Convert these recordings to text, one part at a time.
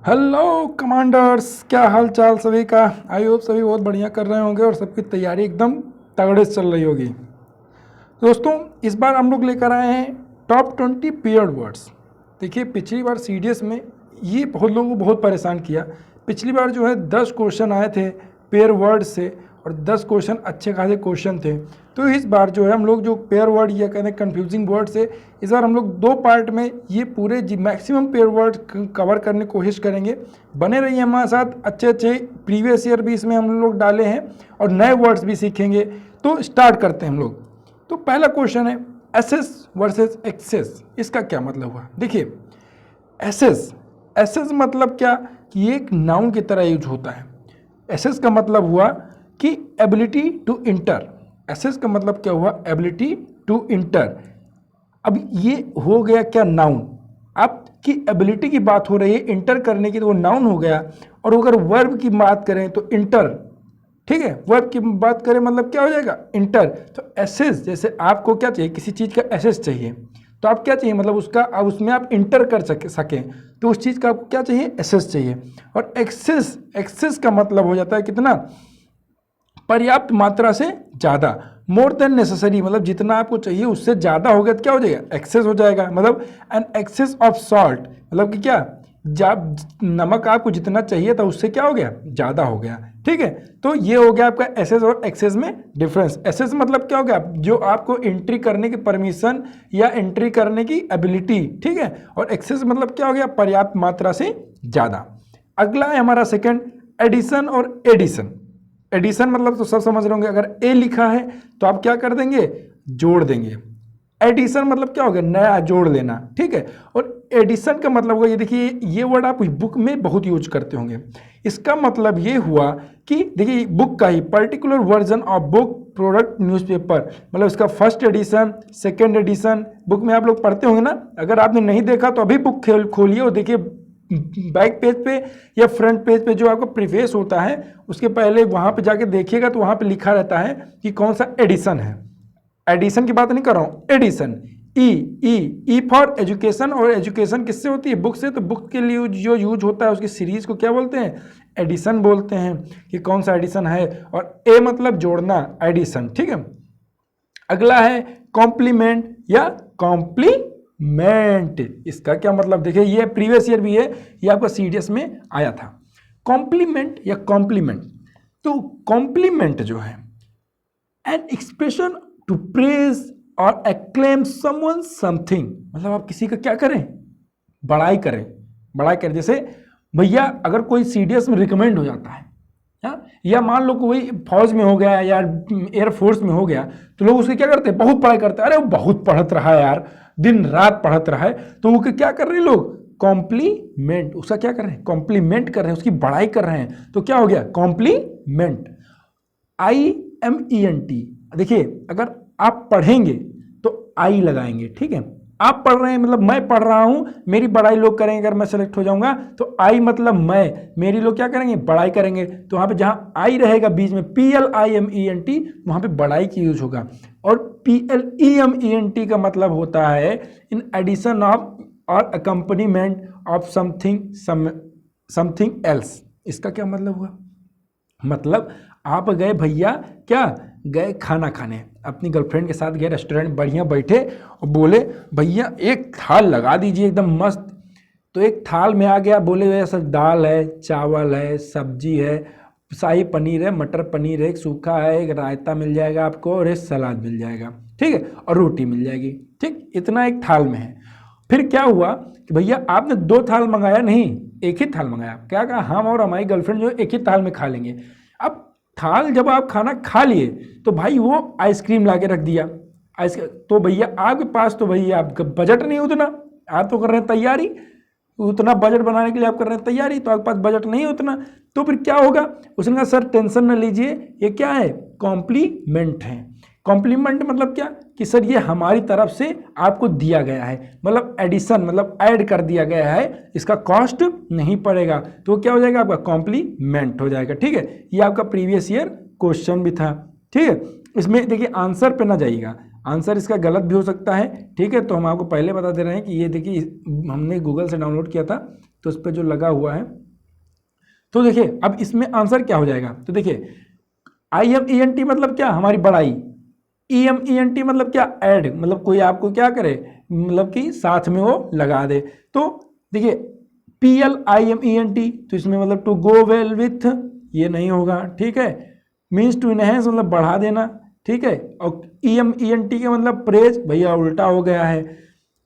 Hello commanders, क्या हाल चाल सभी का। आई होप सभी बहुत बढ़िया कर रहे होंगे और सबकी तैयारी एकदम तगड़े से चल रही होगी। दोस्तों, इस बार हम लोग लेकर आए हैं टॉप 20 पेयर्ड वर्ड्स। देखिए, पिछली बार सीडीएस में ये बहुत लोगों को बहुत परेशान किया। पिछली बार जो है 10 क्वेश्चन आए थे पेयर वर्ड से और 10 क्वेश्चन अच्छे खासे क्वेश्चन थे। तो इस बार जो है हम लोग जो पेयर वर्ड या कहते हैं कन्फ्यूजिंग वर्ड से, इस बार हम लोग 2 पार्ट में ये पूरे मैक्सिमम पेयर वर्ड कवर करने की कोशिश करेंगे। बने रहिए हमारे साथ। अच्छे अच्छे प्रीवियस ईयर भी इसमें हम लोग डाले हैं और नए वर्ड्स भी सीखेंगे। तो स्टार्ट करते हैं हम लोग। तो पहला क्वेश्चन है एसेस वर्सेस एक्सेस। इसका क्या मतलब हुआ? देखिए, एसेस एसेस मतलब क्या कि ये एक नाउन की तरह यूज होता है। एसेस का मतलब हुआ कि एबिलिटी टू इंटर। एसेस का मतलब क्या हुआ? Ability to enter. अब ये हो गया क्या? नाउन। आपकी एबिलिटी की बात हो रही है इंटर करने की, तो वो नाउन हो गया। और अगर वर्ब की बात करें तो इंटर, ठीक है, वर्ब की बात करें मतलब क्या हो जाएगा? इंटर। तो एसेस, जैसे आपको क्या चाहिए, किसी चीज़ का एसेस चाहिए, तो आप क्या चाहिए, मतलब उसका अब उसमें आप इंटर कर सकें, तो उस चीज़ का आपको क्या चाहिए? एसेस चाहिए। और एक्सेस, एक्सेस का मतलब हो जाता है कितना? पर्याप्त मात्रा से ज़्यादा। मोर देन नेसेसरी, मतलब जितना आपको चाहिए उससे ज़्यादा हो गया तो क्या हो जाएगा? एक्सेस हो जाएगा। मतलब एन एक्सेस ऑफ सॉल्ट, मतलब कि क्या, जब नमक आपको जितना चाहिए था उससे क्या हो गया? ज़्यादा हो गया। ठीक है, तो ये हो गया आपका एसेस और एक्सेस में डिफरेंस। एसेस मतलब क्या हो गया? जो आपको एंट्री करने की परमिशन या एंट्री करने की एबिलिटी, ठीक है। और एक्सेस मतलब क्या हो गया? पर्याप्त मात्रा से ज़्यादा। अगला है हमारा सेकंड, एडिशन और एडिशन। एडिशन मतलब तो सब समझ रहे होंगे, अगर ए लिखा है तो आप क्या कर देंगे? जोड़ देंगे। एडिशन मतलब क्या होगा? नया जोड़ लेना, ठीक है। और एडिशन का मतलब होगा, ये देखिए, ये वर्ड आप बुक में बहुत यूज करते होंगे। इसका मतलब ये हुआ कि देखिए, बुक का ही particular version of book product newspaper, मतलब इसका first edition, second edition book में आप लोग पढ़ते होंगे ना। अगर आपने नहीं देखा तो अभी बुक खोलिए और देखिए, बैक पेज पे या फ्रंट पेज पे जो आपका प्रीफेस होता है उसके पहले वहां पे जाके देखिएगा तो वहां पे लिखा रहता है कि कौन सा एडिशन है। एडिशन की बात नहीं कर रहा हूं, addition. E E E for education. और एजुकेशन किससे होती है? बुक से। तो बुक के लिए जो यूज होता है उसकी सीरीज को क्या बोलते हैं? एडिशन बोलते हैं, कि कौन सा एडिशन है। और ए मतलब जोड़ना, एडिशन, ठीक है। अगला है कॉम्प्लीमेंट या कॉम्प्लीमेंट। इसका क्या मतलब? देखिए, ये प्रीवियस ईयर भी है, ये आपका सीडीएस में आया था। कॉम्प्लीमेंट या कॉम्प्लीमेंट। तो कॉम्प्लीमेंट जो है एन एक्सप्रेशन टू प्रेज और एक्लेम समवन समथिंग, मतलब आप किसी का क्या करें? बड़ाई करें। बड़ाई करें, जैसे भैया अगर कोई सीडीएस में रिकमेंड हो जाता है, या मान लो कोई फौज में हो गया या एयरफोर्स में हो गया, तो लोग उसके क्या करते हैं? बहुत पढ़ाई करते हैं। अरे वो बहुत पढ़त रहा है यार, दिन रात पढ़त रहा है। तो वो क्या कर रहे हैं लोग? कॉम्प्लीमेंट। उसका क्या कर रहे हैं? कॉम्प्लीमेंट कर रहे हैं, उसकी बड़ाई कर रहे हैं। तो क्या हो गया? कॉम्प्लीमेंट। IMENT। देखिए, अगर आप पढ़ेंगे तो आई लगाएंगे, ठीक है। आप पढ़ रहे हैं मतलब मैं पढ़ रहा हूं, मेरी बड़ाई लोग करेंगे। अगर मैं सेलेक्ट हो जाऊंगा तो आई मतलब मैं, मेरी लोग क्या करेंगे? बड़ाई करेंगे। तो वहां पे जहां आई रहेगा बीच में, PLIMENT, वहां पे बड़ाई की यूज होगा। और PLEMENT का मतलब होता है इन एडिशन ऑफ और अकम्पनीमेंट ऑफ समथिंग एल्स। इसका क्या मतलब हुआ? मतलब आप गए भैया, क्या गए खाना खाने, अपनी गर्लफ्रेंड के साथ गए रेस्टोरेंट, बढ़िया बैठे और बोले भैया एक थाल लगा दीजिए एकदम मस्त। तो एक थाल में आ गया, बोले भैया सर दाल है, चावल है, सब्जी है, शाही पनीर है, मटर पनीर है, एक सूखा है, एक रायता मिल जाएगा आपको और एक सलाद मिल जाएगा, ठीक है, और रोटी मिल जाएगी। ठीक, इतना एक थाल में है। फिर क्या हुआ कि भैया आपने 2 थाल मंगाया नहीं, एक ही थाल मंगाया। क्या कहा? हम और हमारी गर्लफ्रेंड जो एक ही थाल में खा लेंगे। अब थाल जब आप खाना खा लिए तो भाई वो आइसक्रीम ला के रख दिया। तो भैया आपके पास तो भैया आपका बजट नहीं उतना, आप तो कर रहे हैं तैयारी, उतना बजट बनाने के लिए आप कर रहे हैं तैयारी, तो आपके पास बजट नहीं उतना। तो फिर क्या होगा? उसने कहा सर टेंशन न लीजिए, ये क्या है? कॉम्प्लीमेंट है। कॉम्प्लीमेंट मतलब क्या कि सर ये हमारी तरफ से आपको दिया गया है, मतलब एडिशन, मतलब ऐड कर दिया गया है, इसका कॉस्ट नहीं पड़ेगा। तो क्या हो जाएगा? आपका कॉम्प्लीमेंट हो जाएगा, ठीक है। ये आपका प्रीवियस ईयर क्वेश्चन भी था, ठीक है। इसमें देखिए आंसर पे ना जाइएगा, आंसर इसका गलत भी हो सकता है, ठीक है। तो हम आपको पहले बता दे रहे हैं कि ये देखिए हमने गूगल से डाउनलोड किया था, तो उस पर जो लगा हुआ है, तो देखिए अब इसमें आंसर क्या हो जाएगा, तो देखिए IMENT मतलब क्या, हमारी बड़ाई, EMENT मतलब क्या, ऐड, मतलब कोई आपको क्या करे, मतलब कि साथ में वो लगा दे। तो देखिए PLIMENT, तो इसमें मतलब टू गो वेल विथ, ये नहीं होगा, ठीक है। मीन्स टू इनहेंस मतलब बढ़ा देना, ठीक है। और EMENT का मतलब प्रेज, भैया उल्टा हो गया है।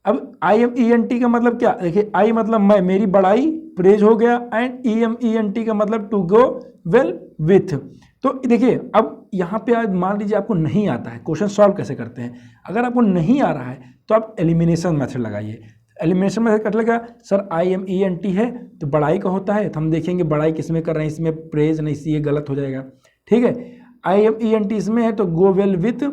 अब IMENT का मतलब क्या, देखिए I मतलब मैं, मेरी बड़ाई, प्रेज हो गया, एंड EMENT का मतलब टू गो वेल विथ। तो देखिए अब यहाँ पे आज मान लीजिए आपको नहीं आता है, क्वेश्चन सॉल्व कैसे करते हैं, अगर आपको नहीं आ रहा है तो आप एलिमिनेशन मेथड लगाइए। एलिमिनेशन मेथड कर लेगा, सर IMENT है तो बड़ाई का होता है, तो हम देखेंगे बड़ाई किस में कर रहे हैं, इसमें प्रेज नहीं, इसी ये गलत हो जाएगा, ठीक है। IMENT इसमें है तो go well with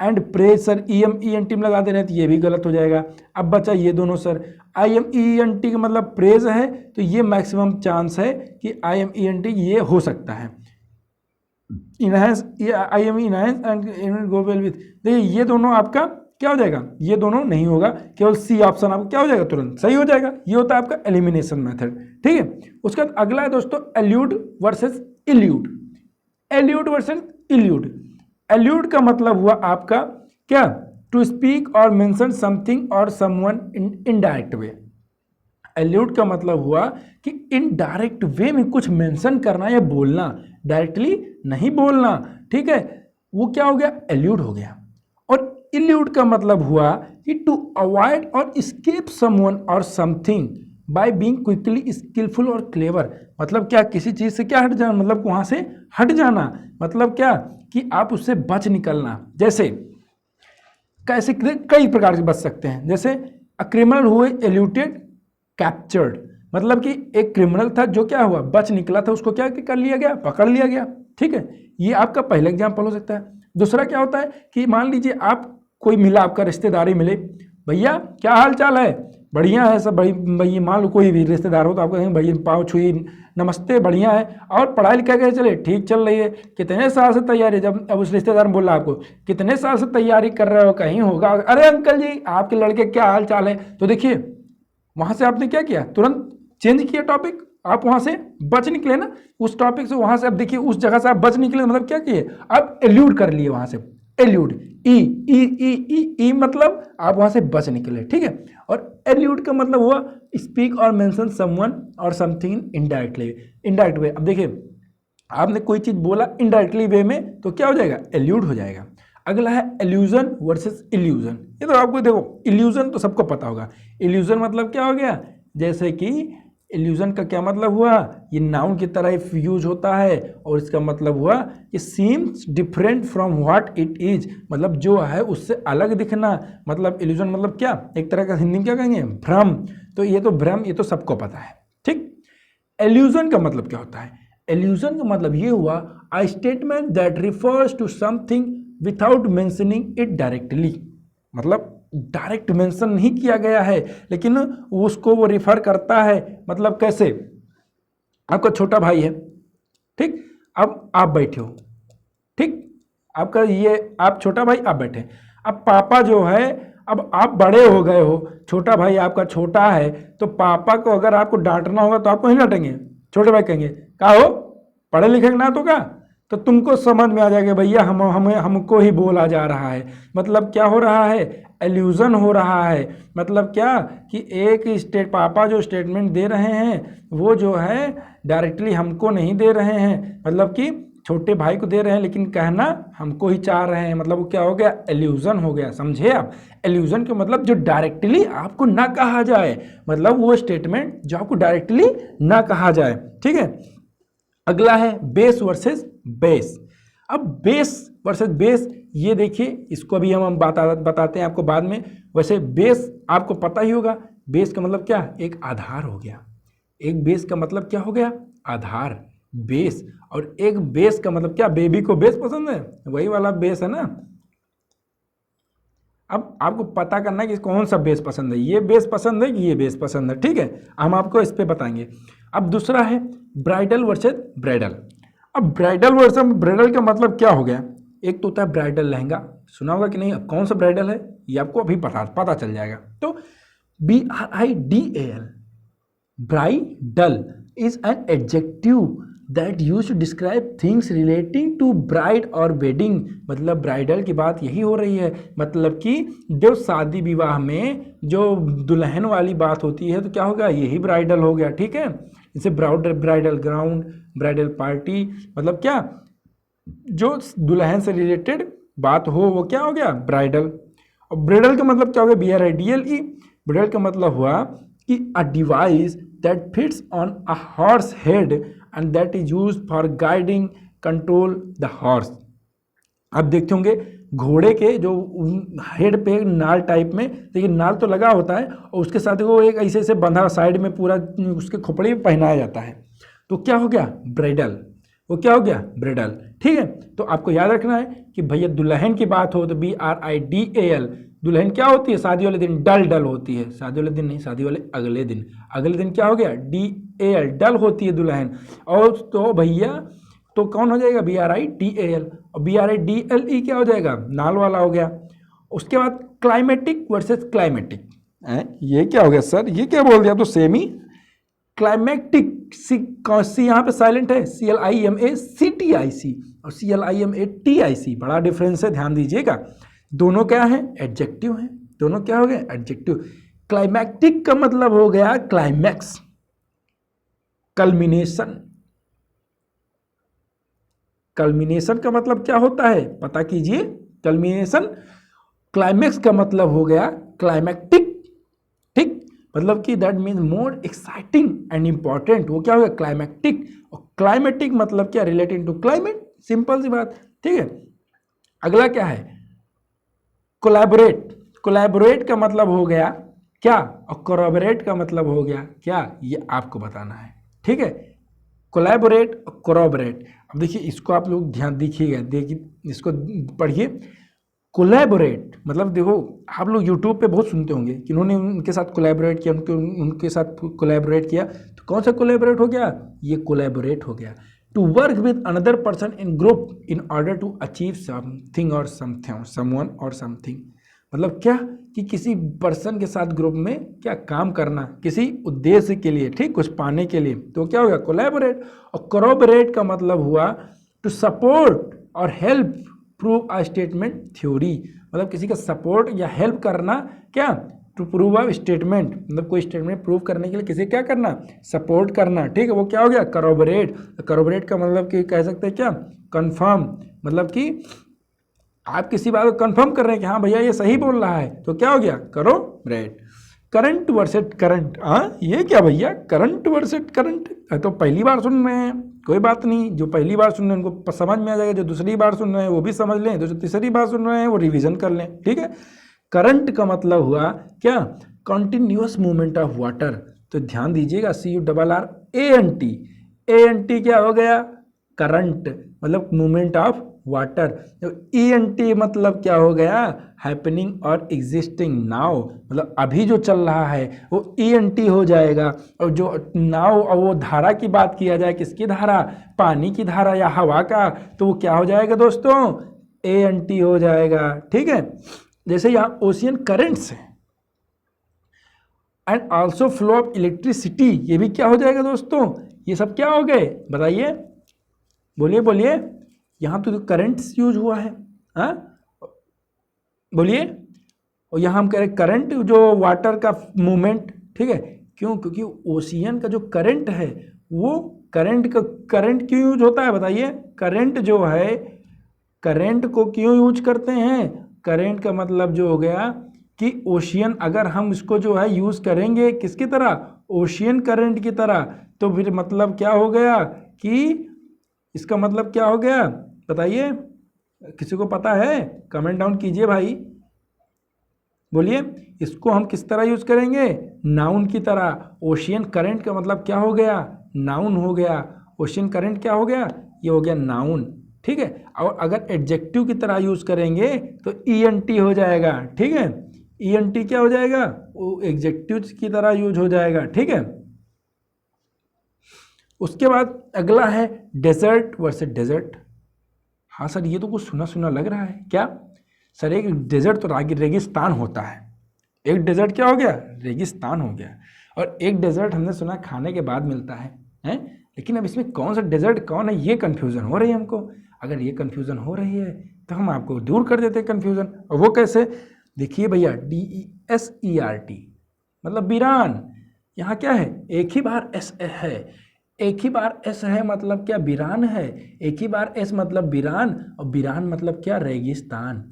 and praise, sir EMENT में लगा दे रहे हैं तो ये भी गलत हो जाएगा। अब बचा ये दोनों, सर IMENT का मतलब प्रेज है तो ये मैक्सिमम चांस है कि IMENT ये हो सकता है। इनहेंस, ये enhance and go well with, देखिए ये दोनों आपका क्या हो जाएगा, ये दोनों नहीं होगा, केवल सी ऑप्शन आपको क्या हो जाएगा, तुरंत सही हो जाएगा। ये होता है आपका एलिमिनेशन मेथड, ठीक है। उसके बाद अगला है दोस्तों allude versus elude. Allude versus elude, allude का मतलब हुआ आपका क्या, टू स्पीक और मेंशन समथिंग और someone in indirect way. Allude का मतलब हुआ कि इनडायरेक्ट वे में कुछ मेंशन करना या बोलना, डायरेक्टली नहीं बोलना, ठीक है, वो क्या हो गया, एल्यूड हो गया। और इल्यूड का मतलब हुआ कि टू अवॉइड और एस्केप समवन और something by being quickly skilful और क्लेवर, मतलब क्या, किसी चीज से क्या हट जाना, मतलब वहां से हट जाना, मतलब क्या कि आप उससे बच निकलना। जैसे कैसे, कई प्रकार से बच सकते हैं, जैसे अ क्रिमिनल हुए एल्यूटेड कैप्चर्ड, मतलब कि एक क्रिमिनल था जो क्या हुआ, बच निकला था, उसको क्या कर लिया गया, पकड़ लिया गया, ठीक है। ये आपका पहला एग्जाम्पल हो सकता है। दूसरा क्या होता है कि मान लीजिए आप, कोई मिला, आपका रिश्तेदारी मिले, भैया क्या हाल चाल है, बढ़िया है सब, भैया मान लो कोई भी रिश्तेदार हो तो आपको कहेंगे भैया पाँव छुई, नमस्ते, बढ़िया है, और पढ़ाई लिखाई कैसे चले, ठीक चल रही है, कितने साल से तैयारी, जब अब उस रिश्तेदार ने बोला आपको कितने साल से तैयारी कर रहे हो, कहीं होगा, अरे अंकल जी आपके लड़के क्या हाल चाल है, तो देखिए वहां से आपने क्या किया, तुरंत चेंज किया टॉपिक, आप वहां से बच निकले ना उस टॉपिक से, वहां से अब देखिए उस जगह से आप बच निकले, मतलब क्या किए, आप एल्यूड कर लिए वहां से, एल्यूड, ई ई ई ई ई मतलब आप वहां से बच निकले, ठीक है। और एल्यूड का मतलब हुआ स्पीक और मेंशन समवन और समथिंग इनडायरेक्टली, इनडायरेक्ट वे। अब देखिए आपने कोई चीज बोला इनडायरेक्टली वे में तो क्या हो जाएगा, एल्यूड हो जाएगा। अगला है इल्यूजन वर्सेस इल्यूजन। ये तो आपको देखो, इल्यूजन तो सबको पता होगा, इल्यूजन मतलब क्या हो गया, जैसे कि इल्यूजन का क्या मतलब हुआ, ये नाउन की तरह यूज होता है, और इसका मतलब हुआ कि seems different from what it is, मतलब जो है उससे अलग दिखना, मतलब इल्यूजन मतलब क्या, एक तरह का हिंदी में क्या कहेंगे, भ्रम। तो ये तो भ्रम, ये तो सबको पता है, ठीक। इल्यूजन का मतलब क्या होता है, इल्यूजन का मतलब ये हुआ a statement that refers to something without mentioning it directly, मतलब डायरेक्ट मेंशन नहीं किया गया है लेकिन उसको वो रिफर करता है, मतलब कैसे, आपका छोटा भाई है, ठीक, अब आप बैठे हो, ठीक, आपका ये, आप छोटा भाई आप बैठे, अब पापा जो है, अब आप बड़े हो गए हो, छोटा भाई आपका छोटा है, तो पापा को अगर आपको डांटना होगा तो आपको नहीं डांटेंगे, छोटे भाई कहेंगे का हो, पढ़े लिखे ना तो का, तो तुमको समझ में आ जाएगा भैया हमको ही बोला जा रहा है, मतलब क्या हो रहा है, एल्यूजन हो रहा है, मतलब क्या कि एक पापा जो स्टेटमेंट दे रहे हैं वो जो है डायरेक्टली हमको नहीं दे रहे हैं, मतलब कि छोटे भाई को दे रहे हैं लेकिन कहना हमको ही चाह रहे हैं, मतलब वो क्या हो गया, एल्यूजन हो गया, समझे आप। एल्यूजन का मतलब जो डायरेक्टली आपको ना कहा जाए, मतलब वो स्टेटमेंट जो आपको डायरेक्टली ना कहा जाए, ठीक है। अगला है बेस वर्सेस बेस। अब बेस वर्सेस बेस, ये देखिए इसको भी हम बताते हैं आपको बाद में। वैसे बेस आपको पता ही होगा, बेस का मतलब क्या, एक आधार हो गया, एक बेस का मतलब क्या हो गया, आधार, बेस। और एक बेस का मतलब क्या, बेबी को बेस पसंद है, वही वाला बेस है ना। अब आपको पता करना है कि कौन सा बेस पसंद है, ये बेस पसंद है कि ये बेस पसंद है, ठीक है, हम आपको इस पे बताएंगे। अब दूसरा है ब्राइडल वर्सेस ब्राइडल। अब ब्राइडल वर्सेस ब्राइडल का मतलब क्या हो गया, एक तो होता है ब्राइडल लहंगा, सुना होगा कि नहीं, अब कौन सा ब्राइडल है ये आपको अभी पता चल जाएगा। तो BRIDAL, bridal is an adjective that use to describe things relating to bride और वेडिंग। मतलब ब्राइडल की बात यही हो रही है, मतलब कि जो शादी विवाह में जो दुल्हन वाली बात होती है तो क्या होगा, यही ब्राइडल हो गया। ठीक है, जैसे ब्राइडल ग्राउंड, ब्राइडल पार्टी, मतलब क्या, जो दुल्हन से रिलेटेड बात हो वो क्या हो गया, ब्राइडल। और ब्राइडल का मतलब क्या हो गया, BRIDLE। ब्राइडल का मतलब हुआ कि a device that fits on a horse head and that is used for guiding control the horse. आप देखते होंगे घोड़े के जो हेड पे नाल टाइप में, देखिए नाल तो लगा होता है और उसके साथ वो एक ऐसे ऐसे बंधा साइड में पूरा उसके खोपड़ी में पहनाया जाता है, तो क्या हो गया, ब्राइडल। वो क्या हो गया, ब्राइडल। ठीक है, तो आपको याद रखना है कि भैया दुल्हन की बात हो तो BRIDAL। दुल्हन क्या होती है, शादी वाले दिन डल होती है, शादी वाले दिन नहीं, शादी वाले अगले दिन, अगले दिन क्या हो गया, DAL, डल होती है दुल्हन। और तो भैया तो कौन हो जाएगा, BRIDAL। और BRIDLE क्या हो जाएगा, नाल वाला हो गया। उसके बाद क्लाइमेटिक वर्सेस क्लाइमेटिक, ये क्या हो गया सर, ये क्या बोल दिया, तो सेमी क्लाइमेटिक। सी यहाँ पे साइलेंट है, CLIMACTIC और CLIMATIC, बड़ा डिफरेंस है, ध्यान दीजिएगा। दोनों क्या है, एडजेक्टिव हैं, दोनों क्या हो गए, एडजेक्टिव। क्लाइमेटिक का मतलब हो गया क्लाइमैक्स, कल्मिनेशन। कल्मिनेशन का मतलब क्या होता है, पता कीजिए, कल्मिनेशन। क्लाइमैक्स का मतलब हो गया क्लाइमेटिक। ठीक, मतलब कि that means more exciting and important, वो क्या हो गया, क्लाइमेटिक। और क्लाइमेटिक मतलब क्या, रिलेटिंग टू क्लाइमेट, सिंपल सी बात। ठीक है, अगला क्या है, कोलैबोरेट। कोलैबोरेट का मतलब हो गया क्या, और कोलैबोरेट का मतलब हो गया क्या, ये आपको बताना है। ठीक है, कोलैबोरेट और कोलैबोरेट। अब देखिए इसको आप लोग ध्यान देखिएगा, देखिए इसको पढ़िए। कोलैबोरेट मतलब देखो, आप लोग यूट्यूब पे बहुत सुनते होंगे कि उन्होंने उनके साथ कोलैबोरेट किया, उनके साथ कोलैबोरेट किया, तो कौन सा कोलैबोरेट हो गया, ये कोलैबोरेट हो गया। To work with another person in group in order to achieve something और समवन और समथिंग। मतलब क्या, कि किसी पर्सन के साथ ग्रुप में क्या काम करना, किसी उद्देश्य के लिए, ठीक, कुछ पाने के लिए, तो क्या हो गया, कोलैबोरेट। और कोलैबोरेट का मतलब हुआ टू सपोर्ट और help prove a statement theory. मतलब किसी का सपोर्ट या हेल्प करना, क्या, टू प्रूव अ स्टेटमेंट, मतलब कोई स्टेटमेंट प्रूव करने के लिए किसी क्या करना, सपोर्ट करना। ठीक है, वो क्या हो गया, करोबरेट। करोबरेट का मतलब कि कह सकते हैं क्या, कंफर्म। मतलब कि आप किसी बात को कंफर्म कर रहे हैं कि हाँ भैया ये सही बोल रहा है, तो क्या हो गया, करोबरेट। करंट वर्सेस करंट, हाँ ये क्या भैया, करंट वर्सेस करंट, तो पहली बार सुन रहे हैं, कोई बात नहीं, जो पहली बार सुन रहे हैं उनको समझ में आ जाएगा, जो दूसरी बार सुन रहे हैं वो भी समझ लें, जो तीसरी बार सुन रहे हैं वो रिवीजन कर लें। ठीक है, करंट का मतलब हुआ क्या, कंटिन्यूअस मूवमेंट ऑफ वाटर। तो ध्यान दीजिएगा, CURRANT, ANT क्या हो गया, करंट, मतलब मूवमेंट ऑफ वाटर। ENT मतलब क्या हो गया, हैपनिंग और एग्जिस्टिंग नाउ, मतलब अभी जो चल रहा है वो ENT हो जाएगा। और जो नाव और वो धारा की बात किया जाए, किसकी धारा, पानी की धारा या हवा का, तो वो क्या हो जाएगा दोस्तों, ANT हो जाएगा। ठीक है, जैसे यहाँ ओशियन करेंट्स है and also flow of electricity, ये भी क्या हो जाएगा दोस्तों, ये सब क्या हो गए, बताइए, बोलिए बोलिए। यहाँ तो करंट्स यूज हुआ है, हाँ बोलिए। और यहाँ हम कह रहे करंट, जो वाटर का मूवमेंट, ठीक है, क्यों, क्योंकि ओशियन का जो करंट है वो करंट क्यों यूज होता है, बताइए। करंट जो है, करंट को क्यों यूज करते हैं, करंट का मतलब जो हो गया कि ओशियन, अगर हम इसको जो है यूज करेंगे किसकी तरह, ओशियन करंट की तरह, तो फिर मतलब क्या हो गया, कि इसका मतलब क्या हो गया, बताइए, किसी को पता है, कमेंट डाउन कीजिए भाई, बोलिए। इसको हम किस तरह यूज करेंगे, नाउन की तरह। ओशियन करंट का मतलब क्या हो गया, नाउन हो गया। ओशियन करंट क्या हो गया, ये हो गया नाउन। ठीक है, और अगर एडजेक्टिव की तरह यूज करेंगे तो ENT हो जाएगा। ठीक है, ENT क्या हो जाएगा, वो एडजेक्टिव की तरह यूज हो जाएगा। ठीक है, उसके बाद अगला है डेजर्ट वर्सेस डेजर्ट। हाँ सर, ये तो कुछ सुना सुना लग रहा है, क्या सर, एक डेजर्ट तो रेगिस्तान होता है, एक डेजर्ट क्या हो गया, रेगिस्तान हो गया। और एक डेजर्ट हमने सुना खाने के बाद मिलता है, हैं? लेकिन अब इसमें कौन सा डेजर्ट कौन है ये कन्फ्यूज़न हो रही है हमको। अगर ये कन्फ्यूज़न हो रही है तो हम आपको दूर कर देते हैं कन्फ्यूज़न। और वो कैसे? देखिए भैया, DESERT मतलब वीरान। यहाँ क्या है? एक ही बार एस है, एक ही बार एस है मतलब क्या? वीरान है। एक ही बार एस मतलब वीरान, और वीरान मतलब क्या? रेगिस्तान।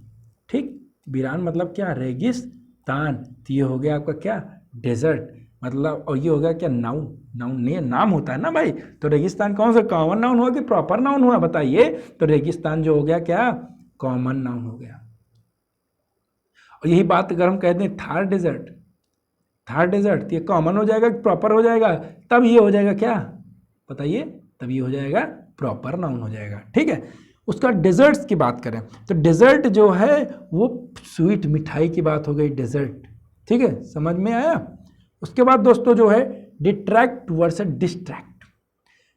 ठीक, वीरान मतलब क्या? रेगिस्तान। तो ये हो गया आपका क्या? डेजर्ट मतलब। और ये हो गया क्या? नाउन। नाउन नहीं, नाम होता है ना भाई। तो रेगिस्तान कौन सा कॉमन नाउन हुआ कि प्रॉपर नाउन हुआ बताइए? तो रेगिस्तान जो हो गया क्या? कॉमन नाउन हो गया। और यही बात अगर हम कहते हैं थार डेजर्ट, थार डेजर्ट, तो ये कॉमन हो जाएगा कि प्रॉपर हो जाएगा? तब ये हो जाएगा क्या बताइए? तब ये हो जाएगा प्रॉपर नाउन हो जाएगा। ठीक है, उसका डेजर्ट्स की बात करें तो डेजर्ट जो है वो स्वीट मिठाई की बात हो गई, डेजर्ट। ठीक है, समझ में आया? उसके बाद दोस्तों जो है detract versus distract.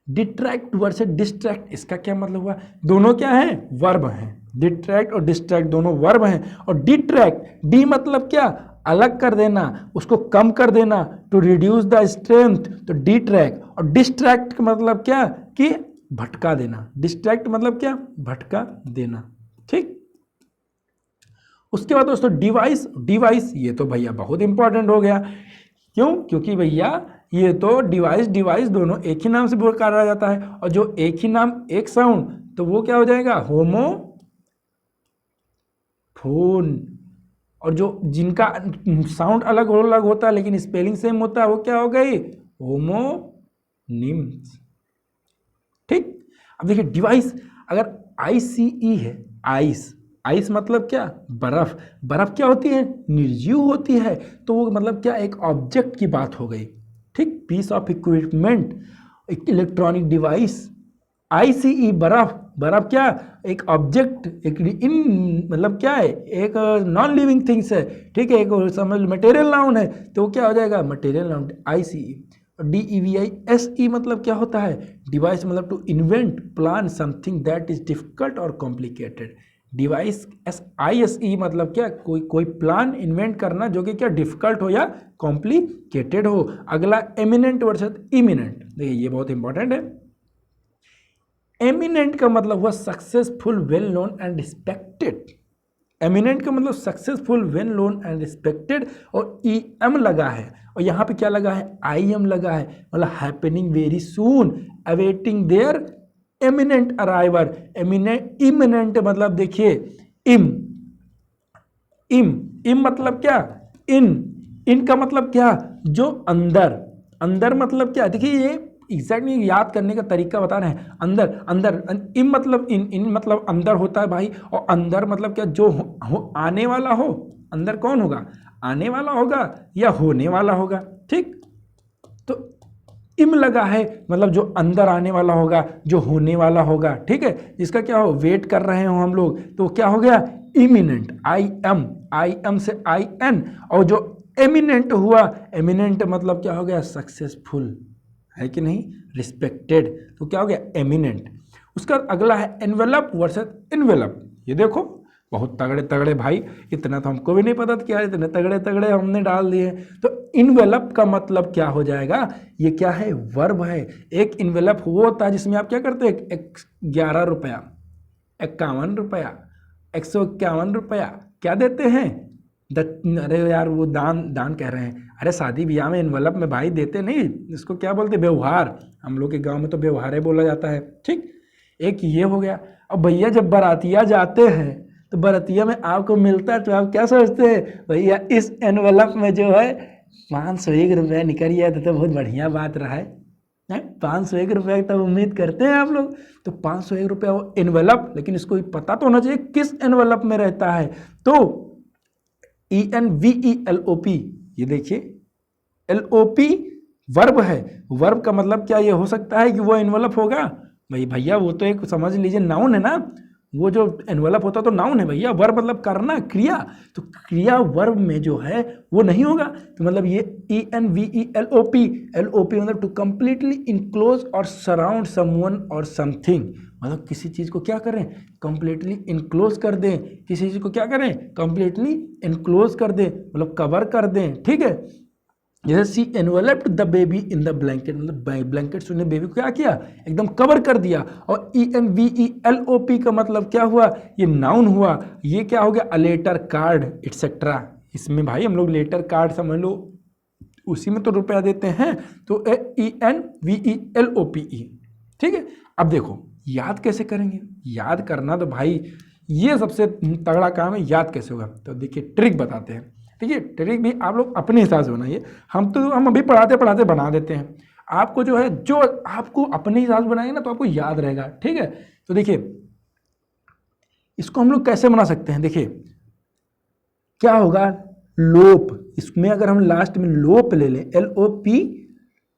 Detract versus distract, इसका क्या मतलब हुआ? दोनों क्या है? वर्ब हैं। डिट्रैक्ट और डिस्ट्रैक्ट दोनों वर्ब हैं। और डिट्रैक्ट, डी मतलब क्या? अलग कर देना, उसको कम कर देना, टू रिड्यूस द स्ट्रेंथ, तो डिट्रैक्ट। और डिस्ट्रैक्ट का मतलब क्या? कि भटका देना। डिस्ट्रैक्ट मतलब क्या? भटका देना। ठीक, उसके बाद दोस्तों डिवाइस। डिवाइस ये तो भैया बहुत इंपॉर्टेंट हो गया। क्यों? क्योंकि भैया ये तो डिवाइस डिवाइस दोनों एक ही नाम से पुकारा जाता है, और जो एक ही नाम एक साउंड, तो वो क्या हो जाएगा? होमो फोन। और जो जिनका साउंड अलग अलग होता है लेकिन स्पेलिंग सेम होता है, वो क्या हो गई? होमोनिम्स। ठीक, अब देखिए डिवाइस, अगर ICE है, आइस, आइस मतलब क्या? बर्फ। बर्फ क्या होती है? निर्जीव होती है। तो वो मतलब क्या? एक ऑब्जेक्ट की बात हो गई। ठीक, पीस ऑफ इक्विपमेंट, एक इलेक्ट्रॉनिक डिवाइस। ICE बर्फ, बर्फ क्या? एक ऑब्जेक्ट, एक इन मतलब क्या है? एक नॉन लिविंग थिंग्स है। ठीक है, एक समझ मटेरियल नाउन है, तो वो क्या हो जाएगा? Material noun, ICE। DEVISE मतलब क्या होता है? डिवाइस मतलब to invent, plan something that is difficult और कॉम्प्लिकेटेड। डिवाइस SISE मतलब क्या? कोई प्लान इन्वेंट करना जो कि क्या? डिफिकल्ट हो या कॉम्प्लिकेटेड हो। अगला एमिनेंट वर्सेस इमिनेंट, देखिए ये बहुत इंपॉर्टेंट है। एमिनेंट का मतलब हुआ successful, well known and respected. Eminent का मतलब successful, well known and respected, और EM लगा है, और यहाँ पे क्या लगा है? IM लगा है, मतलब happening very soon, awaiting their eminent arrival. Eminent, imminent मतलब देखिए इम, इम मतलब क्या? इन का मतलब क्या? जो अंदर। अंदर मतलब क्या? देखिए ये एग्जैक्टली याद करने का तरीका बता रहे हैं। अंदर, अंदर, इम मतलब इन मतलब अंदर होता है भाई। और अंदर मतलब क्या? जो आने वाला हो। अंदर कौन होगा? आने वाला होगा या होने वाला होगा। ठीक, तो इम लगा है मतलब जो अंदर आने वाला होगा, जो होने वाला होगा। ठीक है, इसका क्या हो? वेट कर रहे हो हम लोग, तो क्या हो गया? इमिनेंट, IM से IN। और जो एमिनेंट हुआ, एमिनेंट मतलब क्या हो गया? सक्सेसफुल, है कि नहीं? रिस्पेक्टेड, तो क्या हो गया? एमिनेंट। उसका अगला है एनवेलप वर्सेस इनवेलप। ये देखो बहुत तगड़े तगड़े भाई, इतना तो हमको भी नहीं पता था, क्या इतने तगड़े तगड़े हमने डाल दिए। तो इनवेलप का मतलब क्या हो जाएगा? ये क्या है? वर्ब है। एक इनवेलप वो होता है जिसमें आप क्या करते हैं? 11 रुपया, 51 रुपया, 151 रुपया क्या देते हैं? अरे यार वो दान कह रहे हैं। अरे शादी ब्याह में इनवेलप में भाई देते नहीं, इसको क्या बोलते? व्यवहार। हम लोग के गांव में तो व्यवहार बोला जाता है। ठीक, एक ये हो गया। अब भैया जब बारातिया जाते हैं तो बारातिया में आपको मिलता है तो आप क्या सोचते हैं? भैया इस एनवेलप में जो है 501 रुपया निकल गया तो बहुत बढ़िया बात रहा है। 501 रुपये तब उम्मीद करते हैं आप लोग। तो 501 रुपया वो एनवेलप, लेकिन इसको पता तो होना चाहिए किस एनवेलप में रहता है। तो ENVELOP, ये देखिए LOP वर्ब है। वर्ब का मतलब क्या? ये हो सकता है कि वो एनवेलप होगा भाई। भैया वो तो एक समझ लीजिए नाउन है ना, वो जो एनवेलप होता तो नाउन है भैया। वर्ब मतलब करना, क्रिया। तो क्रिया वर्ब में जो है वो नहीं होगा। तो मतलब ये ENVELOP, LOP मतलब टू कंप्लीटली इनक्लोज और सराउंड समवन और समथिंग, मतलब किसी चीज़ को क्या करें? कंप्लीटली इनक्लोज कर दें। किसी चीज़ को क्या करें? कंप्लीटली इनक्लोज कर दें, मतलब कवर कर दें। ठीक है, जैसे she enveloped the baby in the blanket, मतलब ब्लैंकेट से बेबी को क्या किया, एकदम कवर कर दिया। और ENVELOP का मतलब क्या हुआ, ये नाउन हुआ। ये क्या हो गया, अ लेटर कार्ड एक्सेट्रा। इसमें भाई हम लोग लेटर कार्ड समझ लो, उसी में तो रुपया देते हैं, तो ENVELOPE। ठीक है, अब देखो याद कैसे करेंगे, याद करना तो भाई ये सबसे तगड़ा काम है, याद कैसे होगा। तो देखिए ट्रिक बताते हैं। ठीक है, ट्रिक भी आप लोग अपने हिसाब से बनाइए, हम अभी पढ़ाते पढ़ाते बना देते हैं। आपको जो है, जो आपको अपने हिसाब से बनाएंगे ना तो आपको याद रहेगा। ठीक है, तो देखिए इसको हम लोग कैसे बना सकते हैं। देखिए क्या होगा, लोप, इसमें अगर हम लास्ट में लोप ले लें,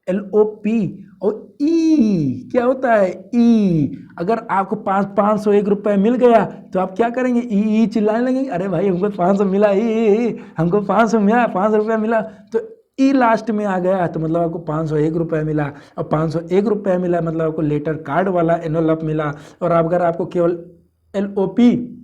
LOP और ई क्या होता है, ई। अगर आपको 501 रुपये मिल गया तो आप क्या करेंगे, ई चिल्लाने लगेंगे, अरे भाई हमको 500 मिला, हमको 500 मिला, 500 रुपया मिला। तो ई लास्ट में आ गया तो मतलब आपको 501 रुपये मिला, और 501 रुपये मिला मतलब आपको लेटर कार्ड वाला एनवेलप मिला। और अगर आपको केवल LOP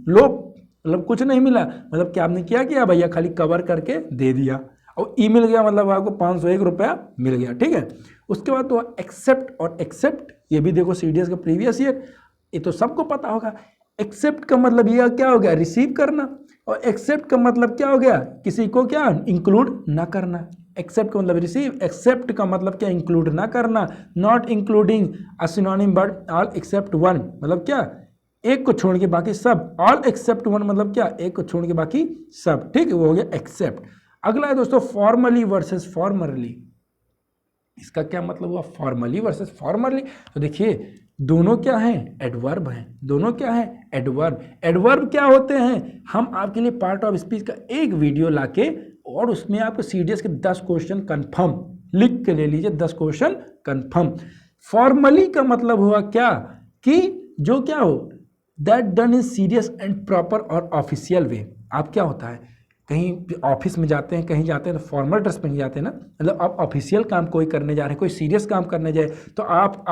लोप मतलब कुछ नहीं मिला, मतलब क्या आपने क्या किया भैया, खाली कवर करके दे दिया, और ई मिल गया मतलब आपको 501 रुपया मिल गया। ठीक है, उसके बाद तो एक्सेप्ट, और एक्सेप्ट ये भी देखो CDS का प्रीवियस ईयर, ये तो सबको पता होगा। एक्सेप्ट का मतलब ये क्या हो गया, रिसीव करना, और एक्सेप्ट का मतलब क्या हो गया, किसी को क्या इंक्लूड ना करना। एक्सेप्ट का मतलब रिसीव, एक्सेप्ट का मतलब क्या, इंक्लूड ना करना। Not including a synonym word all except one, मतलब क्या, एक को छोड़ के बाकी सब। ऑल एक्सेप्ट वन मतलब क्या, एक को छोड़ के बाकी सब। ठीक है, वो हो गया एक्सेप्ट। अगला है दोस्तों फॉर्मली वर्सेस फॉर्मरली। इसका क्या मतलब हुआ, फॉर्मली वर्सेस फॉर्मरली। तो देखिए दोनों क्या हैं, एडवर्ब हैं। दोनों क्या हैं, एडवर्ब। एडवर्ब क्या होते हैं, हम आपके लिए पार्ट ऑफ स्पीच का एक वीडियो लाके, और उसमें आपको CDS के 10 क्वेश्चन कंफर्म लिख के ले लीजिए, 10 क्वेश्चन कंफर्म। फॉर्मली का मतलब हुआ क्या, कि जो क्या हो, that done in serious and proper और ऑफिशियल वे। आप क्या होता है, कहीं ऑफिस में जाते हैं, कहीं जाते हैं तो फॉर्मल ड्रेस पहन जाते हैं ना, मतलब आप ऑफिशियल काम कोई करने जा रहे हैं, कोई सीरियस काम करने जाए तो आप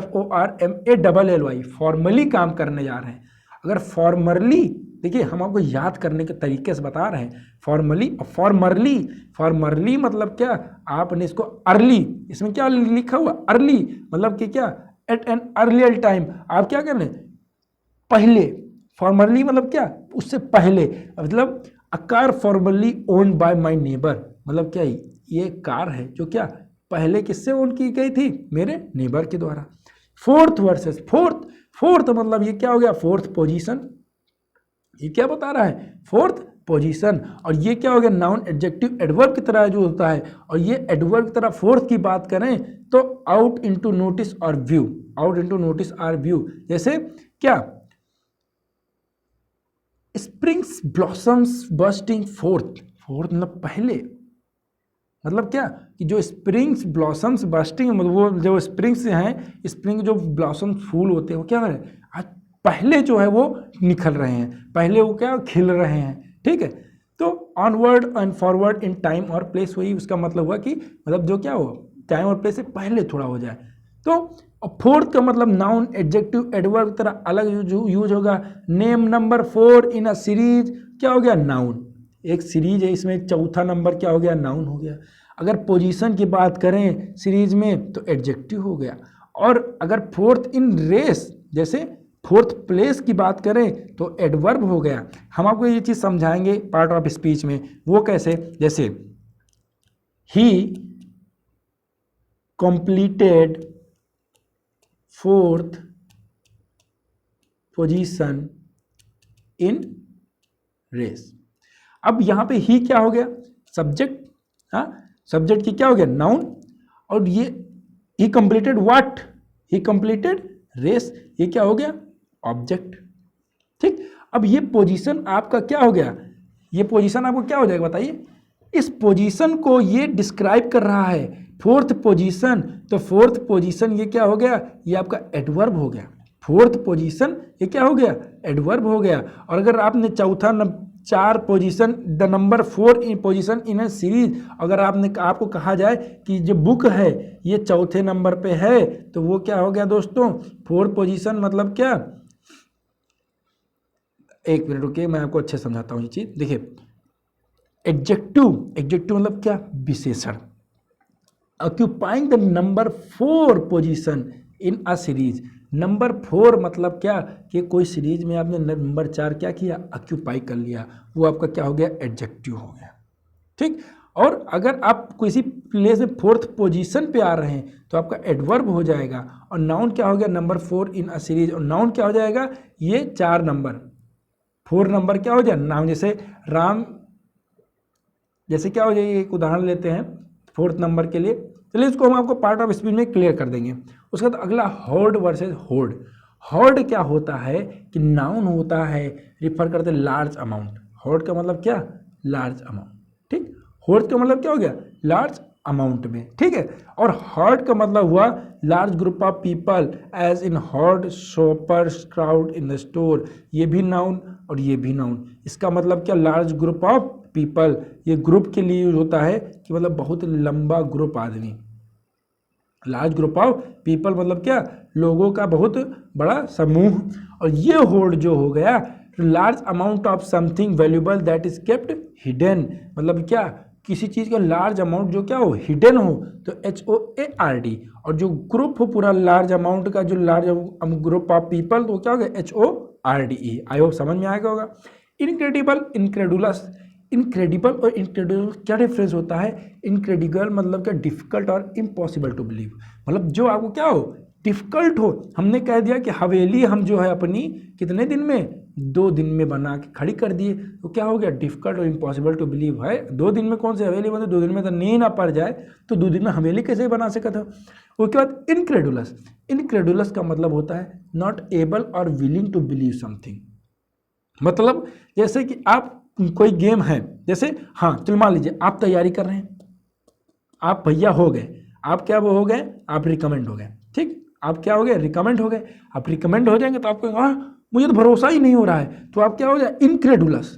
FORMALLY फॉर्मली काम करने जा रहे हैं। अगर फॉर्मरली, देखिए हम आपको याद करने के तरीके से बता रहे हैं, फॉर्मली और फॉर्मरली। फॉर्मरली मतलब क्या, आपने इसको अर्ली, इसमें क्या लिखा हुआ, अर्ली मतलब कि क्या, एट एन अर्लियर टाइम, आप क्या कर रहे हैं, पहले। फॉर्मरली मतलब क्या, उससे पहले, मतलब a car formerly owned by my neighbour, मतलब क्या, ये कार है जो क्या पहले किससे ओन की गई थी, मेरे नेबर के द्वारा। फोर्थ वर्सेस फोर्थ, फोर्थ मतलब ये क्या हो गया, फोर्थ पोजीशन। ये क्या बता रहा है, फोर्थ पोजीशन। और ये क्या हो गया, नाउन एडजेक्टिव एडवर्ब की तरह जो होता है, और ये एडवर्ब की तरह फोर्थ की बात करें तो आउट इनटू नोटिस और व्यू, आउट इनटू नोटिस और व्यू। जैसे क्या, springs blossoms bursting fourth, fourth मतलब पहले, मतलब क्या, कि जो स्प्रिंग्स ब्लॉसम्स बर्स्टिंग, मतलब वो जो स्प्रिंग्स हैं, स्प्रिंग जो ब्लॉसम्स फूल होते हैं वो क्या करें, आज पहले जो है वो निखल रहे हैं, पहले वो क्या खिल रहे हैं। ठीक है, तो onward and forward in time और प्लेस, वही उसका मतलब हुआ कि मतलब जो क्या हो, टाइम और प्लेस से पहले थोड़ा हो जाए। तो फोर्थ का मतलब नाउन एडजेक्टिव एडवर्ब की तरह अलग यूज होगा। Name number 4 in a series क्या हो गया, नाउन। एक सीरीज है, इसमें चौथा नंबर क्या हो गया, नाउन हो गया। अगर पोजीशन की बात करें सीरीज में तो एडजेक्टिव हो गया। और अगर फोर्थ इन रेस, जैसे फोर्थ प्लेस की बात करें तो एडवर्ब हो गया। हम आपको ये चीज़ समझाएंगे पार्ट ऑफ स्पीच में, वो कैसे, जैसे he completed fourth position in race. अब यहां पे ही क्या हो गया, सब्जेक्ट। हाँ, सब्जेक्ट की क्या हो गया, नाउन। और ये he completed what, he completed race, ये क्या हो गया, ऑब्जेक्ट। ठीक, अब ये पोजीशन आपका क्या हो गया, ये पोजीशन आपको क्या हो जाएगा बताइए, इस पोजीशन को ये डिस्क्राइब कर रहा है, फोर्थ पोजीशन। तो फोर्थ पोजीशन ये क्या हो गया, ये आपका एडवर्ब हो गया। फोर्थ पोजीशन ये क्या हो गया, एडवर्ब हो गया। और अगर आपने चौथा 4 position, the number 4 in position in A series, अगर आपको कहा जाए कि जो बुक है ये चौथे नंबर पे है, तो वो क्या हो गया दोस्तों, 4 पोजीशन मतलब क्या, एक मिनट रुकिए मैं आपको अच्छे समझाता हूँ ये चीज़। देखिए एडजेक्टिव, एडजेक्टिव मतलब क्या, विशेषण। Occupying the number 4 position in a series. Number 4 मतलब क्या कि कोई सीरीज में आपने नंबर 4 क्या किया, ऑक्यूपाई कर लिया, वो आपका क्या हो गया, एडजेक्टिव हो गया। ठीक, और अगर आप किसी प्लेस में 4th पोजीशन पे आ रहे हैं तो आपका एडवर्ब हो जाएगा। और नाउन क्या हो गया, नंबर 4 इन अ सीरीज, और नाउन क्या हो जाएगा, ये 4 नंबर 4 नंबर क्या हो जाए नाउन। जैसे राम, जैसे क्या हो जाएगी, एक उदाहरण लेते हैं 4th नंबर के लिए। चलिए इसको हम आपको पार्ट ऑफ स्पीच में क्लियर कर देंगे। उसके बाद अगला हॉर्ड वर्सेस होर्ड। हॉर्ड क्या होता है कि नाउन होता है, रिफर करते लार्ज अमाउंट। हॉर्ड का मतलब क्या, लार्ज अमाउंट। ठीक, होर्ड का मतलब क्या हो गया, लार्ज अमाउंट में। ठीक है, और हॉर्ड का मतलब हुआ large group of people, as in horde shoppers crowd in the store. ये भी नाउन और ये भी नाउन। इसका मतलब क्या, लार्ज ग्रुप ऑफ पीपल, ये ग्रुप के लिए यूज होता है कि मतलब बहुत लंबा ग्रुप आदमी। लार्ज ग्रुप ऑफ पीपल मतलब क्या, लोगों का बहुत बड़ा समूह। और ये होर्ड जो हो गया, large amount of something valuable that is kept hidden. मतलब क्या, किसी चीज़ का लार्ज अमाउंट जो क्या हो, हिडन हो, तो HOARD। और जो ग्रुप हो पूरा लार्ज अमाउंट का, जो लार्ज ग्रुप ऑफ पीपल, तो क्या हो गया, HORDE। आई होप समझ में आएगा होगा। Incredible, incredulous. इनक्रेडिबल और इनक्रेडिबल क्या डिफरेंस होता है। इनक्रेडिबल मतलब क्या, डिफिकल्ट और इम्पॉसिबल टू बिलीव। मतलब जो आपको क्या हो, डिफिकल्ट हो। हमने कह दिया कि हवेली हम जो है अपनी कितने दिन में, 2 दिन में बना के खड़ी कर दिए, तो क्या हो गया, डिफिकल्ट और इम्पॉसिबल टू बिलीव है। 2 दिन में कौन सी हवेली बने, 2 दिन में तो नींद ना पड़ जाए, तो 2 दिन में हवेली कैसे बना सका था। उसके बाद इनक्रेडुलस। इनक्रेडुलस का मतलब होता है नॉट एबल और विलिंग टू बिलीव समथिंग। मतलब जैसे कि आप कोई गेम है, जैसे हाँ चल मान लीजिए आप तैयारी कर रहे हैं, आप भैया हो गए, आप क्या वो हो गए, आप रिकमेंड हो गए। ठीक, आप क्या हो गए, रिकमेंड हो गए। आप रिकमेंड हो जाएंगे तो आपको मुझे तो भरोसा ही नहीं हो रहा है, तो आप क्या हो जाए, इनक्रेडुलस।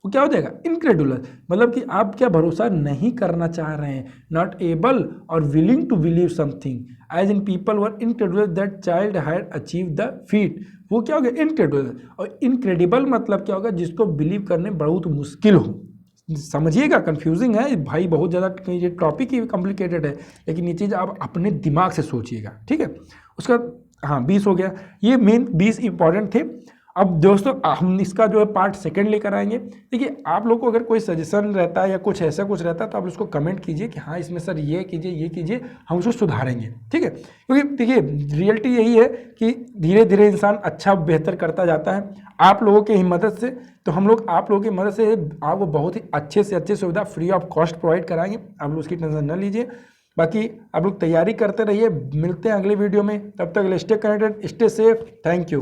वो क्या हो जाएगा, इनक्रेडुलस। मतलब कि आप क्या भरोसा नहीं करना चाह रहे हैं। नॉट एबल और willing to believe something, as in people were incredulous that child had achieve the feat. वो क्या हो गया, इनक्रेडुलस। और इनक्रेडिबल मतलब क्या होगा, जिसको बिलीव करने बहुत मुश्किल हो। समझिएगा, कंफ्यूजिंग है भाई, बहुत ज़्यादा ये टॉपिक ही कॉम्प्लिकेटेड है, लेकिन ये चीज़ आप अपने दिमाग से सोचिएगा। ठीक है, उसका हाँ 20 हो गया, ये मेन 20 इंपॉर्टेंट थे। अब दोस्तों हम इसका जो है पार्ट 2 लेकर आएंगे। देखिए आप लोग को अगर कोई सजेशन रहता है या कुछ ऐसा कुछ रहता है तो आप उसको कमेंट कीजिए कि हाँ इसमें सर ये कीजिए, ये कीजिए, हम उसको सुधारेंगे। ठीक है, क्योंकि देखिए रियलिटी यही है कि धीरे धीरे इंसान अच्छा बेहतर करता जाता है आप लोगों की ही मदद से। तो हम लोग आप लोगों की मदद से आपको बहुत ही अच्छे से अच्छे सुविधा फ्री ऑफ कॉस्ट प्रोवाइड कराएंगे, आप लोग उसकी टेंशन न लीजिए। बाकी आप लोग तैयारी करते रहिए, मिलते हैं अगले वीडियो में, तब तक stay connected, stay safe, thank you.